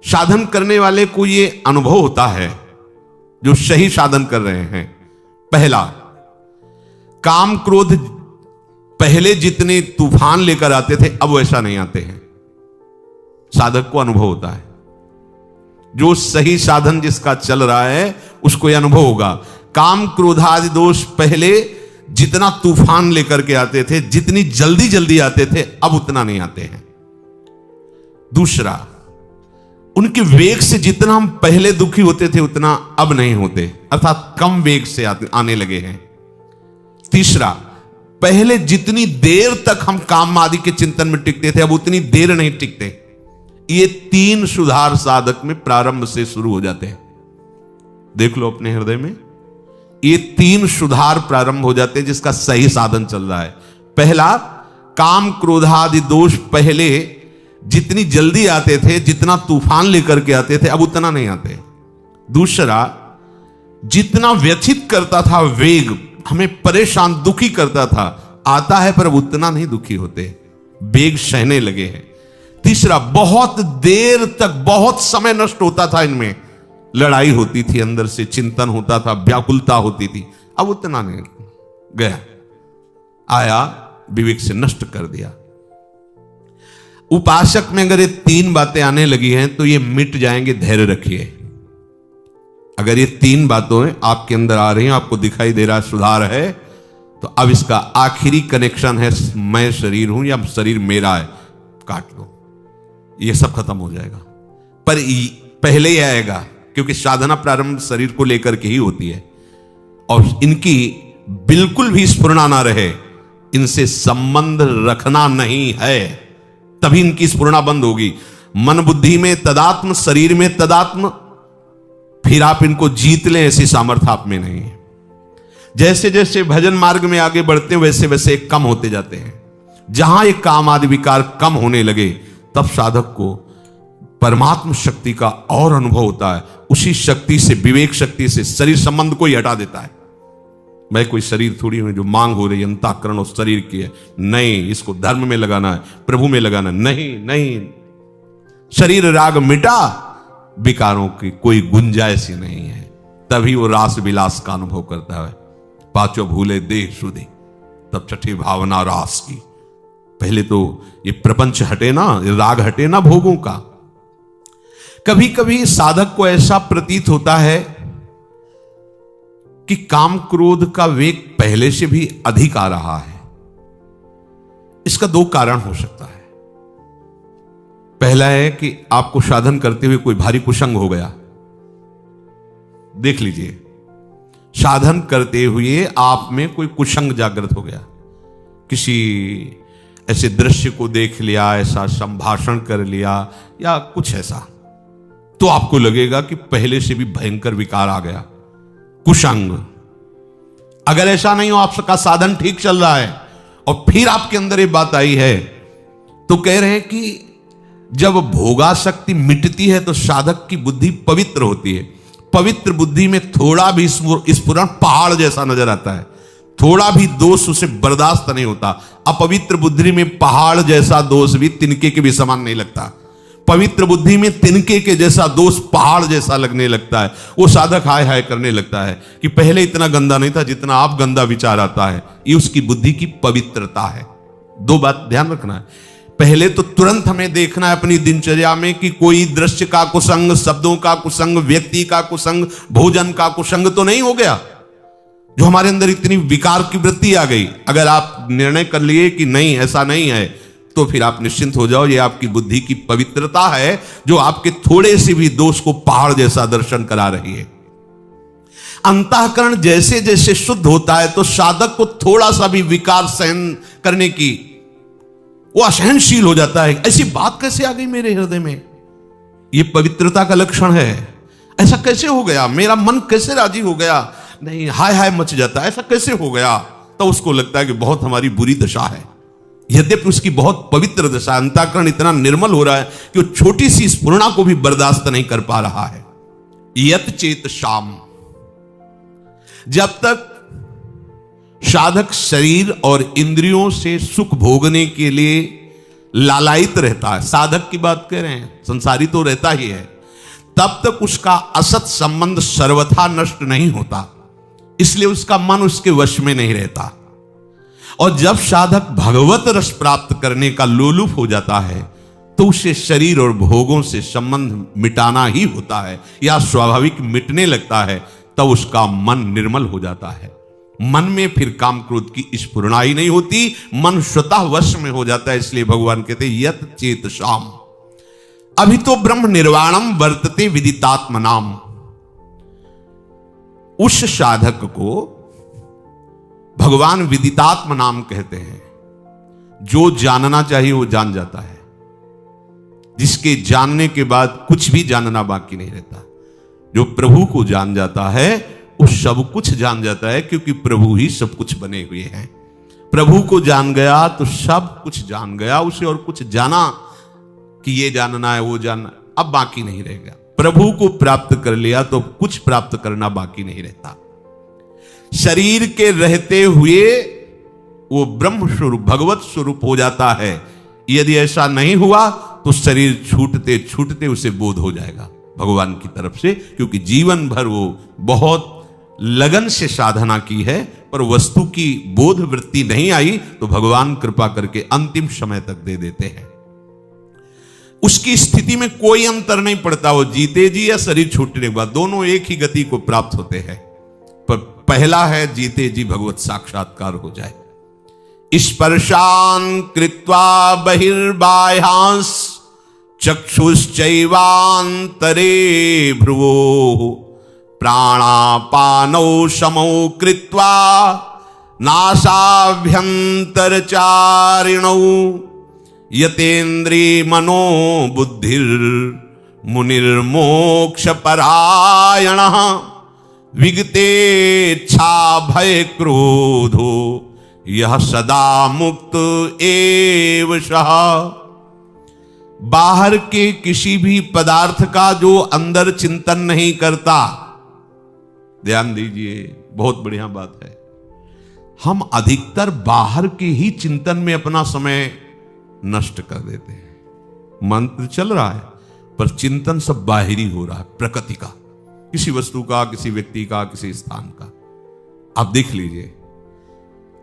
साधन करने वाले को ये अनुभव होता है, जो सही साधन कर रहे हैं। पहला, काम क्रोध पहले जितने तूफान लेकर आते थे अब वैसा नहीं आते हैं। साधक को अनुभव होता है, जो सही साधन जिसका चल रहा है उसको यह अनुभव होगा। काम क्रोधादि दोष पहले जितना तूफान लेकर के आते थे, जितनी जल्दी जल्दी आते थे, अब उतना नहीं आते हैं। दूसरा, उनके वेग से जितना हम पहले दुखी होते थे उतना अब नहीं होते, अर्थात कम वेग से आने लगे हैं। तीसरा, पहले जितनी देर तक हम काम आदि के चिंतन में टिकते थे अब उतनी देर नहीं टिकते। ये तीन सुधार साधक में प्रारंभ से शुरू हो जाते हैं। देख लो अपने हृदय में, ये तीन सुधार प्रारंभ हो जाते हैं जिसका सही साधन चल रहा है। पहला, काम क्रोधादि दोष पहले जितनी जल्दी आते थे, जितना तूफान लेकर के आते थे, अब उतना नहीं आते। दूसरा, जितना व्यथित करता था वेग, हमें परेशान दुखी करता था, आता है पर अब उतना नहीं दुखी होते, वेग सहने लगे हैं। तीसरा, बहुत देर तक बहुत समय नष्ट होता था, इनमें लड़ाई होती थी, अंदर से चिंतन होता था, व्याकुलता होती थी, अब उतना नहीं, गया आया विवेक से नष्ट कर दिया। उपासक में अगर ये तीन बातें आने लगी हैं तो ये मिट जाएंगे, धैर्य रखिए। अगर ये तीन बातें आपके अंदर आ रही हैं, आपको दिखाई दे रहा सुधार है, तो अब इसका आखिरी कनेक्शन है मैं शरीर हूं या शरीर मेरा है, काट लो, ये सब खत्म हो जाएगा। पर पहले ही आएगा, क्योंकि साधना प्रारंभ शरीर को लेकर के ही होती है, और इनकी बिल्कुल भी स्फुरना ना रहे, इनसे संबंध रखना नहीं है, तभी इनकी स्फुरना बंद होगी। मन बुद्धि में तदात्म, शरीर में तदात्म, फिर आप इनको जीत लें ऐसी सामर्थ्य आप में नहीं है। जैसे जैसे भजन मार्ग में आगे बढ़ते हैं वैसे वैसे कम होते जाते हैं। जहां एक काम आदि विकार कम होने लगे तब साधक को परमात्म शक्ति का और अनुभव होता है। उसी शक्ति से, विवेक शक्ति से शरीर संबंध को ही हटा देता है। मैं कोई शरीर थोड़ी हूं जो मांग हो रही अंतःकरण और शरीर की है, नहीं, इसको धर्म में लगाना है, प्रभु में लगाना, नहीं नहीं, शरीर राग मिटा, विकारों की कोई गुंजाइश ही नहीं है, तभी वो रास विलास का अनुभव करता है। पांचों भूले देह शुद्धि, तब छठी भावना रास की। पहले तो ये प्रपंच हटे ना, राग हटे ना भोगों का। कभी कभी साधक को ऐसा प्रतीत होता है कि काम क्रोध का वेग पहले से भी अधिक आ रहा है। इसका दो कारण हो सकता है। पहला है कि आपको साधन करते हुए कोई भारी कुसंग हो गया। देख लीजिए, साधन करते हुए आप में कोई कुसंग जागृत हो गया, किसी ऐसे दृश्य को देख लिया, ऐसा संभाषण कर लिया या कुछ ऐसा, तो आपको लगेगा कि पहले से भी भयंकर विकार आ गया, कुसंग। अगर ऐसा नहीं हो, आपका साधन ठीक चल रहा है और फिर आपके अंदर ये बात आई है, तो कह रहे हैं कि जब भोगासक्ति मिटती है तो साधक की बुद्धि पवित्र होती है। पवित्र बुद्धि में थोड़ा भी स्फुरण पहाड़ जैसा नजर आता है, थोड़ा भी दोष उसे बर्दाश्त नहीं होता। अपवित्र बुद्धि में पहाड़ जैसा दोष भी तिनके के भी समान नहीं लगता। पवित्र बुद्धि में तिनके के जैसा दोष पहाड़ जैसा लगने लगता है। वो साधक हाय हाय करने लगता है कि पहले इतना गंदा नहीं था जितना आप गंदा विचार आता है। ये उसकी बुद्धि की पवित्रता है। दो बात ध्यान रखना है। पहले तो तुरंत हमें देखना है अपनी दिनचर्या में कि कोई दृश्य का कुसंग, शब्दों का कुसंग, व्यक्ति का कुसंग, भोजन का कुसंग तो नहीं हो गया जो हमारे अंदर इतनी विकार की वृत्ति आ गई। अगर आप निर्णय कर लिए कि नहीं ऐसा नहीं है, तो फिर आप निश्चिंत हो जाओ, ये आपकी बुद्धि की पवित्रता है जो आपके थोड़े से भी दोष को पहाड़ जैसा दर्शन करा रही है। अंतःकरण जैसे जैसे शुद्ध होता है तो साधक को थोड़ा सा भी विकार सहन करने की वो असहनशील हो जाता है। ऐसी बात कैसे आ गई मेरे हृदय में? ये पवित्रता का लक्षण है। ऐसा कैसे हो गया? मेरा मन कैसे राजी हो गया? नहीं, हाय हाय मच जाता है, ऐसा कैसे हो गया? तो उसको लगता है कि बहुत हमारी बुरी दशा है। यद्यपि उसकी बहुत पवित्र दशा, अंतःकरण इतना निर्मल हो रहा है कि वो छोटी सी स्फुरणा को भी बर्दाश्त नहीं कर पा रहा है। यत चेत शाम, जब तक साधक शरीर और इंद्रियों से सुख भोगने के लिए लालायित रहता है, साधक की बात कह रहे हैं, संसारी तो रहता ही है, तब तक उसका असत संबंध सर्वथा नष्ट नहीं होता, इसलिए उसका मन उसके वश में नहीं रहता। और जब साधक भगवत रस प्राप्त करने का लोलुप हो जाता है तो उसे शरीर और भोगों से संबंध मिटाना ही होता है या स्वाभाविक मिटने लगता है, तब उसका मन निर्मल हो जाता है। मन में फिर काम क्रोध की स्फुरणा ही नहीं होती, मन स्वतः वश में हो जाता है। इसलिए भगवान कहते यत चेत शाम अभी तो ब्रह्म निर्वाणम वर्तते विदितात्मनाम। उस साधक को भगवान विदितात्म नाम कहते हैं, जो जानना चाहिए वो जान जाता है, जिसके जानने के बाद कुछ भी जानना बाकी नहीं रहता। जो प्रभु को जान जाता है वो सब कुछ जान जाता है, क्योंकि प्रभु ही सब कुछ बने हुए हैं। प्रभु को जान गया तो सब कुछ जान गया, उसे और कुछ जाना कि ये जानना है वो जानना अब बाकी नहीं रहेगा। प्रभु को प्राप्त कर लिया तो कुछ प्राप्त करना बाकी नहीं रहता। शरीर के रहते हुए वो ब्रह्म स्वरूप भगवत स्वरूप हो जाता है। यदि ऐसा नहीं हुआ तो शरीर छूटते छूटते उसे बोध हो जाएगा भगवान की तरफ से, क्योंकि जीवन भर वो बहुत लगन से साधना की है, पर वस्तु की बोध वृत्ति नहीं आई तो भगवान कृपा करके अंतिम समय तक दे देते हैं। उसकी स्थिति में कोई अंतर नहीं पड़ता, वो जीते जी या शरीर छूटने के बाद दोनों एक ही गति को प्राप्त होते हैं। पर पहला है जीते जी भगवत साक्षात्कार हो जाए। स्पर्शान कृत्वा बहिर्बाह्यांस चक्षुश्चैवान्तरे भ्रुवो प्राणापानौ समौ कृत्वा नासाभ्यन्तरचारिणौ यतेन्द्रिय मनो बुद्धिर मुनिर्मोक्ष परायणः विगतेच्छा भय क्रोधो यह सदा मुक्त एव सः। बाहर के किसी भी पदार्थ का जो अंदर चिंतन नहीं करता, ध्यान दीजिए बहुत बढ़िया बात है, हम अधिकतर बाहर के ही चिंतन में अपना समय नष्ट कर देते हैं। मंत्र चल रहा है पर चिंतन सब बाहरी हो रहा है, प्रकृति का, किसी वस्तु का, किसी व्यक्ति का, किसी स्थान का। आप देख लीजिए,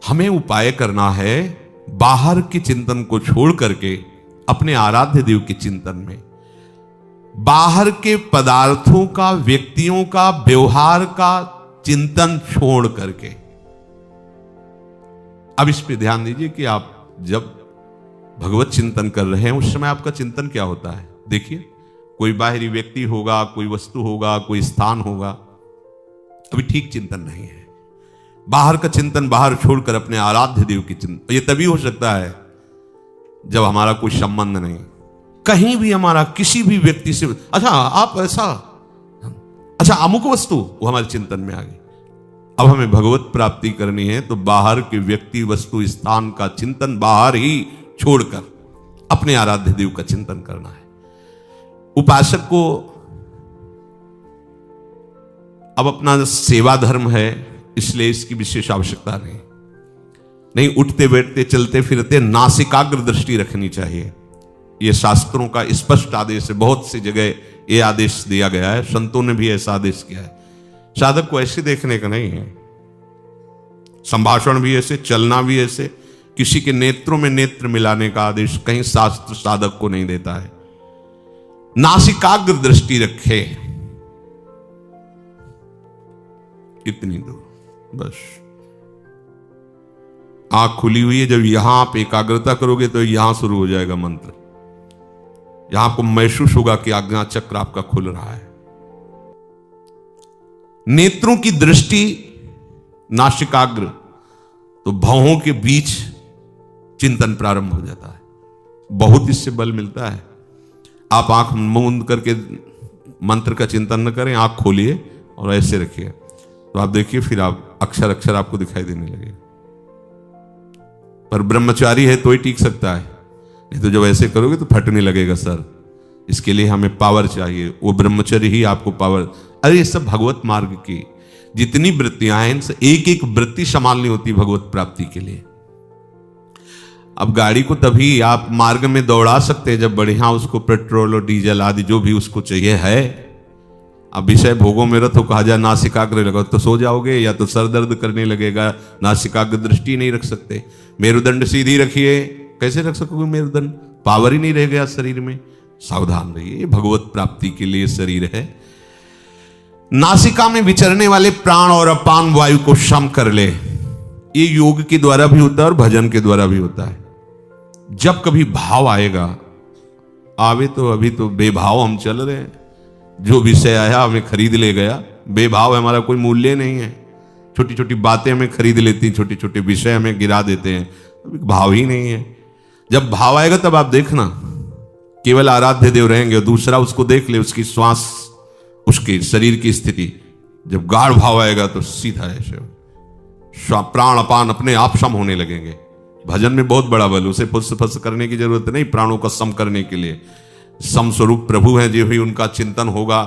हमें उपाय करना है बाहर के चिंतन को छोड़ करके अपने आराध्य देव के चिंतन में, बाहर के पदार्थों का, व्यक्तियों का, व्यवहार का चिंतन छोड़ करके। अब इस पे ध्यान दीजिए कि आप जब भगवत चिंतन कर रहे हैं उस समय आपका चिंतन क्या होता है। देखिए, कोई बाहरी व्यक्ति होगा, कोई वस्तु होगा, कोई स्थान होगा, अभी ठीक चिंतन नहीं है। बाहर का चिंतन बाहर छोड़कर अपने आराध्य देव की चिंतन, ये तभी हो सकता है जब हमारा कोई संबंध नहीं, कहीं भी हमारा किसी भी व्यक्ति से, अच्छा आप ऐसा, अच्छा अमुक वस्तु, वो हमारे चिंतन में आ गई। अब हमें भगवत प्राप्ति करनी है तो बाहर के व्यक्ति, वस्तु, स्थान का चिंतन बाहर ही छोड़कर अपने आराध्य देव का चिंतन करना है। उपासक को अब अपना सेवा धर्म है, इसलिए इसकी विशेष आवश्यकता नहीं, उठते बैठते चलते फिरते नासिकाग्र दृष्टि रखनी चाहिए। यह शास्त्रों का स्पष्ट आदेश है, बहुत सी जगह यह आदेश दिया गया है, संतों ने भी ऐसा आदेश किया है। साधक को ऐसे देखने का नहीं है, संभाषण भी ऐसे, चलना भी ऐसे, किसी के नेत्रों में नेत्र मिलाने का आदेश कहीं शास्त्र साधक को नहीं देता है। नासिकाग्र दृष्टि रखे, इतनी दूर बस। आंख खुली हुई है, जब यहां आप एकाग्रता करोगे तो यहां शुरू हो जाएगा मंत्र, यहां आपको महसूस होगा कि आज्ञा चक्र आपका खुल रहा है। नेत्रों की दृष्टि नासिकाग्र, तो भौहों के बीच चिंतन प्रारंभ हो जाता है, बहुत इससे बल मिलता है। आप आंख मूंद करके मंत्र का चिंतन न करें, आंख खोलिए और ऐसे रखिए, तो आप देखिए फिर आप अक्षर अक्षर आपको दिखाई देने लगे। पर ब्रह्मचारी है तो ही टीक सकता है, नहीं तो जब ऐसे करोगे तो फटने लगेगा सर। इसके लिए हमें पावर चाहिए, वो ब्रह्मचर्य ही आपको पावर। अरे ये सब भगवत मार्ग की जितनी वृत्तियां हैं, इनसे एक एक वृत्ति संभालनी होती भगवत प्राप्ति के लिए। अब गाड़ी को तभी आप मार्ग में दौड़ा सकते हैं जब बढ़िया उसको पेट्रोल और डीजल आदि जो भी उसको चाहिए है। अब विषय भोगों में रथ हो, कहा जाए नासिकाग्र लगा तो सो जाओगे, या तो सर दर्द करने लगेगा, नासिकाग्र दृष्टि नहीं रख सकते। मेरुदंड सीधी रखिए, कैसे रख सकोगे मेरुदंड, पावर ही नहीं रह गया शरीर में। सावधान रहिए, भगवत प्राप्ति के लिए शरीर है। नासिका में विचरने वाले प्राण और अपान वायु को सम कर ले, ये योग के द्वारा भी होता है और भजन के द्वारा भी होता है। जब कभी भाव आएगा, आवे तो अभी तो बेभाव हम चल रहे हैं, जो विषय आया हमें खरीद ले गया, बेभाव हमारा कोई मूल्य नहीं है। छोटी छोटी बातें हमें खरीद लेती हैं, छोटे छोटे विषय हमें गिरा देते हैं, अभी भाव ही नहीं है। जब भाव आएगा तब आप देखना, केवल आराध्य देव रहेंगे और दूसरा उसको देख ले, उसकी श्वास, उसके शरीर की स्थिति। जब गाढ़ भाव आएगा तो सीधा ऐसे प्राण अपान अपने आप सम होने लगेंगे। भजन में बहुत बड़ा बल, उसे फुस फुस करने की जरूरत नहीं, प्राणों का सम करने के लिए। सम स्वरूप प्रभु हैं, जो भी उनका चिंतन होगा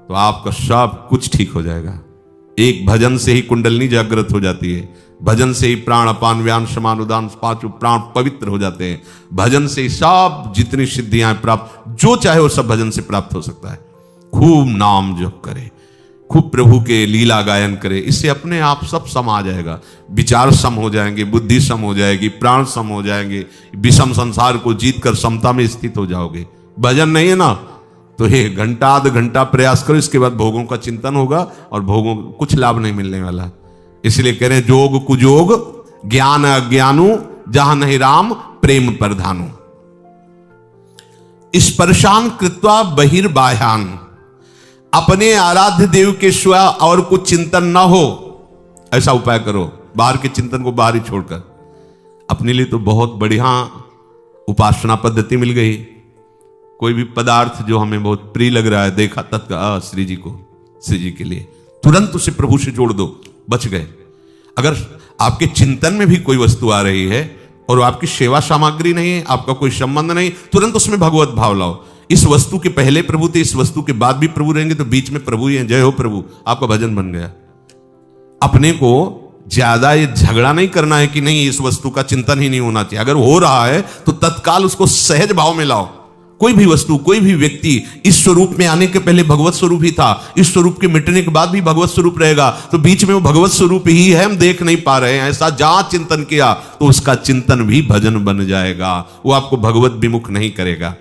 तो आपका सब कुछ ठीक हो जाएगा। एक भजन से ही कुंडलनी जागृत हो जाती है, भजन से ही प्राण अपान व्यान समान उदान पांचों प्राण पवित्र हो जाते हैं। भजन से ही सब जितनी सिद्धियां प्राप्त, जो चाहे वो सब भजन से प्राप्त हो सकता है। खूब नाम जप करे, खूब प्रभु के लीला गायन करे, इससे अपने आप सब सम आ जाएगा। विचार सम हो जाएंगे, बुद्धि सम हो जाएगी, प्राण सम हो जाएंगे, विषम संसार को जीत कर समता में स्थित हो जाओगे। भजन नहीं है ना, तो ये घंटा आध घंटा प्रयास करो, इसके बाद भोगों का चिंतन होगा और भोगों कुछ लाभ नहीं मिलने वाला। इसलिए कह रहे हैं, जोग कुजोग ज्ञान अज्ञानु, जहां नहीं राम प्रेम प्रधानु। स्पर्शान कृत्वा बहिर्बाह्यान, अपने आराध्य देव के सिवा और कुछ चिंतन ना हो, ऐसा उपाय करो। बाहर के चिंतन को बाहर ही छोड़कर अपने लिए तो बहुत बढ़िया उपासना पद्धति मिल गई। कोई भी पदार्थ जो हमें बहुत प्रिय लग रहा है, देखा तत्काल श्री जी को, श्री जी के लिए तुरंत उसे प्रभु से जोड़ दो, बच गए। अगर आपके चिंतन में भी कोई वस्तु आ रही है और आपकी सेवा सामग्री नहीं है, आपका कोई संबंध नहीं, तुरंत उसमें भगवत भाव लाओ। इस वस्तु के पहले प्रभु थे, इस वस्तु के बाद भी प्रभु रहेंगे, तो बीच में प्रभु ही है। जय हो प्रभु, आपका भजन बन गया। अपने को ज्यादा ये झगड़ा नहीं करना है कि नहीं इस वस्तु का चिंतन ही नहीं होना चाहिए। अगर हो रहा है तो तत्काल उसको सहज भाव में लाओ। कोई भी वस्तु, कोई भी व्यक्ति इस स्वरूप में आने के पहले भगवत स्वरूप ही था, इस स्वरूप के मिटने के बाद भी भगवत स्वरूप रहेगा, तो बीच में वो भगवत स्वरूप ही है, हम देख नहीं पा रहे हैं। ऐसा जहां चिंतन किया तो उसका चिंतन भी भजन बन जाएगा, वो आपको भगवत विमुख नहीं करेगा।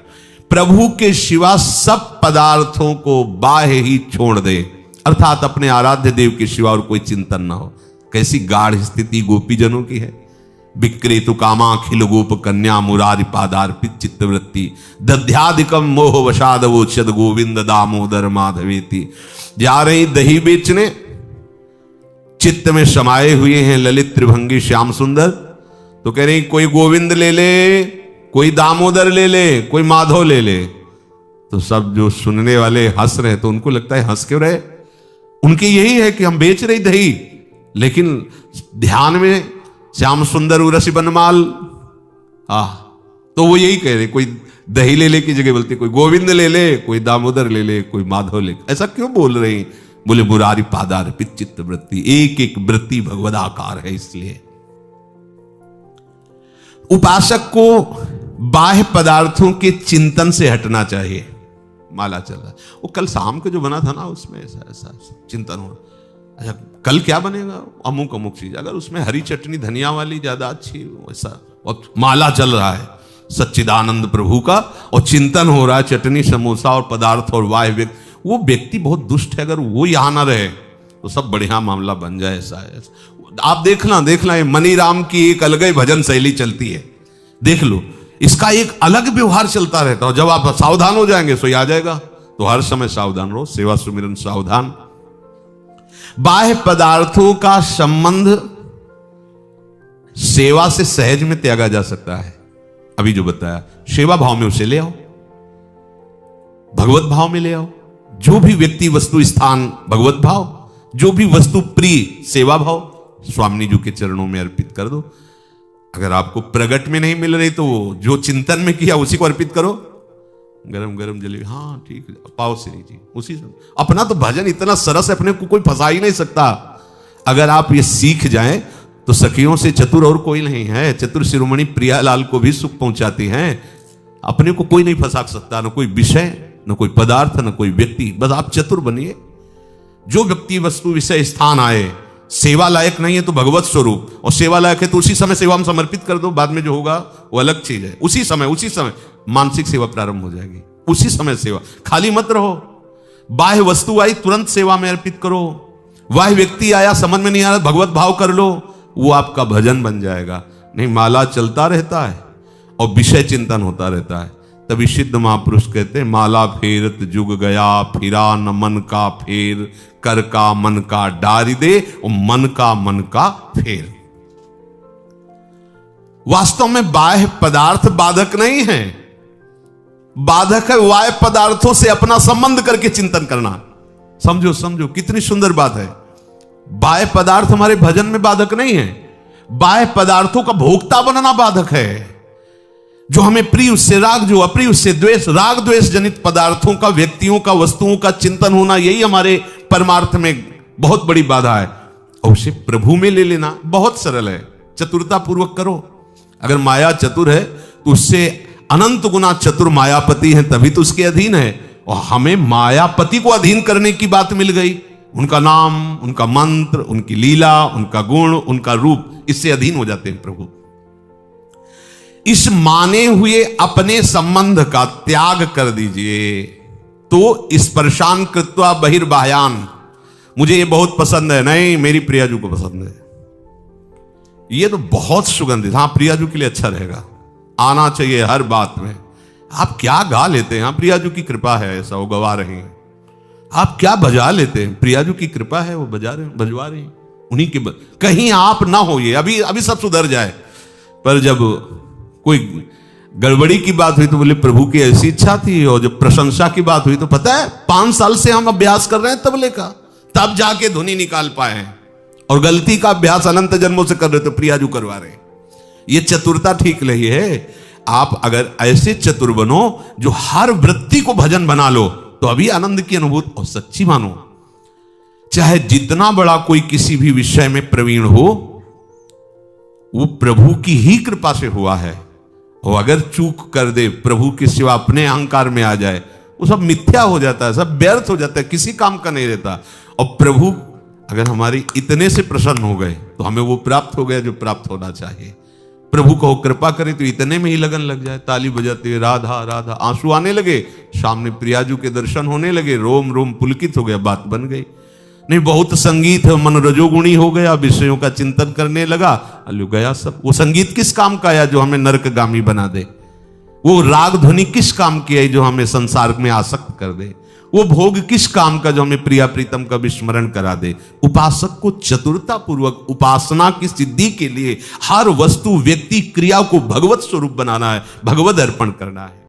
प्रभु के सिवा सब पदार्थों को बाह्य ही छोड़ दे, अर्थात अपने आराध्य देव के सिवा और कोई चिंतन ना हो। कैसी गाढ़ स्थिति गोपीजनों की है। विक्रेतु कामाखिल गोप कन्या मुरारी पादार्पित चित्तवृत्ति, दध्याधिकम मोह वशादवोचद गोविंद दामोदर माधवेति। जा रही दही बेचने, चित्त में समाये हुए हैं ललित त्रिभंगी श्याम सुंदर, तो कह रही कोई गोविंद ले ले, कोई दामोदर ले ले, कोई माधव ले ले। तो सब जो सुनने वाले हंस रहे, तो उनको लगता है हंस क्यों रहे, उनकी यही है कि हम बेच रही दही, लेकिन ध्यान में श्याम सुंदर उरसी बनमाल। तो वो यही कह रहे, कोई दही ले ले की जगह बोलते कोई गोविंद ले ले, कोई दामोदर ले ले, कोई माधव ले। ऐसा क्यों बोल रहे हैं? बोले मुरारी पादार्पित चित्त वृत्ति, एक एक वृत्ति भगवदाकार है। इसलिए उपासक को बाह्य पदार्थों के चिंतन से हटना चाहिए। माला चल रहा है, वो कल शाम को जो बना था ना, उसमें ऐसा ऐसा चिंतन हो, अच्छा कल क्या बनेगा, अमुक अमुक चीज, अगर उसमें हरी चटनी धनिया वाली ज्यादा अच्छी, ऐसा। और माला चल रहा है सच्चिदानंद प्रभु का, और चिंतन हो रहा है चटनी समोसा और पदार्थ और वाह व्यक्ति, वो व्यक्ति बहुत दुष्ट है। अगर वो यहां ना रहे तो सब बढ़िया मामला बन जाए। ऐसा है, आप देखना ये मनीराम की एक अलग ही भजन शैली चलती है, देख लो, इसका एक अलग व्यवहार चलता रहता है। जब आप सावधान हो जाएंगे सो आ जाएगा। तो हर समय सावधान रहो, सेवा सुमिरन सावधान। बाह्य पदार्थों का संबंध सेवा से सहज में त्यागा जा सकता है। अभी जो बताया, सेवा भाव में उसे ले आओ, भगवत भाव में ले आओ। जो भी व्यक्ति वस्तु स्थान भगवत भाव, जो भी वस्तु प्रिय सेवा भाव, स्वामी जी के चरणों में अर्पित कर दो। अगर आपको प्रगट में नहीं मिल रही तो जो चिंतन में किया उसी को अर्पित करो। गरम गरम जलेबी, हाँ ठीक है, पाओ श्री जी, उसी से। अपना तो भजन इतना सरस है, अपने को कोई फंसा ही नहीं सकता। अगर आप ये सीख जाएं तो सखियों से चतुर और कोई नहीं है। चतुर शिरोमणि प्रियालाल को भी सुख पहुंचाती हैं। अपने को कोई नहीं फंसा सकता, न कोई विषय, न कोई पदार्थ, न कोई व्यक्ति। बस आप चतुर बनिए। जो व्यक्ति वस्तु विषय स्थान आए, सेवा लायक नहीं है तो भगवत स्वरूप, और सेवा लायक है तो उसी समय सेवा में समर्पित कर दो। बाद में जो होगा वो अलग चीज है। उसी समय मानसिक सेवा प्रारंभ हो जाएगी। उसी समय सेवा, खाली मत रहो। बाह्य वस्तु आई तुरंत सेवा में अर्पित करो। बाह्य व्यक्ति आया समझ में नहीं आ रहा, भगवत भाव कर लो, वो आपका भजन बन जाएगा। नहीं, माला चलता रहता है और विषय चिंतन होता रहता है। तभी सिद्ध महापुरुष कहते हैं, माला फेरत जुग गया, फिरा न मन का फेर, कर का मन का डारी दे, और मन का फेर। वास्तव में बाह्य पदार्थ बाधक नहीं है, बाधक है बाह्य पदार्थों से अपना संबंध करके चिंतन करना। समझो समझो कितनी सुंदर बात है। बाह्य पदार्थ हमारे भजन में बाधक नहीं है, बाह्य पदार्थों का भोक्ता बनना बाधक है। जो हमें प्रिय उससे राग, जो अप्रिय उससे द्वेष। राग द्वेष जनित पदार्थों का, व्यक्तियों का, वस्तुओं का चिंतन होना, यही हमारे परमार्थ में बहुत बड़ी बाधा है। और उसे प्रभु में ले लेना बहुत सरल है। चतुरता पूर्वक करो। अगर माया चतुर है तो उससे अनंत गुना चतुर मायापति है, तभी तो उसके अधीन है। और हमें मायापति को अधीन करने की बात मिल गई। उनका नाम, उनका मंत्र, उनकी लीला, उनका गुण, उनका रूप, इससे अधीन हो जाते हैं प्रभु। इस माने हुए अपने संबंध का त्याग कर दीजिए। तो स्पर्शान कृत्वा बहिर्बाह्यान, मुझे ये बहुत पसंद है, नहीं मेरी प्रियाजू को पसंद है, ये तो बहुत सुगंधित, हाँ प्रियाजू के लिए अच्छा रहेगा, आना चाहिए हर बात में। आप क्या गा लेते हैं? हाँ प्रियाजू की कृपा है, ऐसा वो गवा रहे हैं। आप क्या बजा लेते हैं? प्रियाजू की कृपा है, वो बजा रहे हैं, बजवा रहे हैं उन्हीं के कहीं आप ना हो। ये अभी सब सुधर जाए, पर जब कोई गड़बड़ी की बात हुई तो बोले प्रभु की ऐसी इच्छा थी। और जब प्रशंसा की बात हुई तो पता है 5 साल से हम अभ्यास कर रहे हैं तबले का, तब जाके धुनी निकाल पाए हैं। और गलती का अभ्यास अनंत जन्मों से कर रहे तो प्रियाजू करवा रहे हैं। ये चतुरता ठीक नहीं है। आप अगर ऐसे चतुर बनो जो हर वृत्ति को भजन बना लो, तो अभी आनंद की अनुभूति और सच्ची मानो। चाहे जितना बड़ा कोई किसी भी विषय में प्रवीण हो, वो प्रभु की ही कृपा से हुआ है। और अगर चूक कर दे, प्रभु की सिवा अपने अहंकार में आ जाए, वो सब मिथ्या हो जाता है, सब व्यर्थ हो जाता है, किसी काम का नहीं रहता। और प्रभु अगर हमारी इतने से प्रसन्न हो गए तो हमें वो प्राप्त हो गया जो प्राप्त होना चाहिए। प्रभु को कृपा करे तो इतने में ही लगन लग जाए, ताली बजाते हुए राधा राधा, आंसू आने लगे, सामने प्रियाजू के दर्शन होने लगे, रोम रोम पुलकित हो गया, बात बन गई। नहीं बहुत संगीत है, मन रजोगुणी हो गया, विषयों का चिंतन करने लगा, अल्लू गया सब। वो संगीत किस काम का आया जो हमें नरकगामी बना दे? वो राग ध्वनि किस काम की है जो हमें संसार में आसक्त कर दे? वो भोग किस काम का जो हमें प्रिया प्रीतम का विस्मरण करा दे? उपासक को चतुरता पूर्वक उपासना की सिद्धि के लिए हर वस्तु, व्यक्ति, क्रिया को भगवत स्वरूप बनाना है, भगवत अर्पण करना है।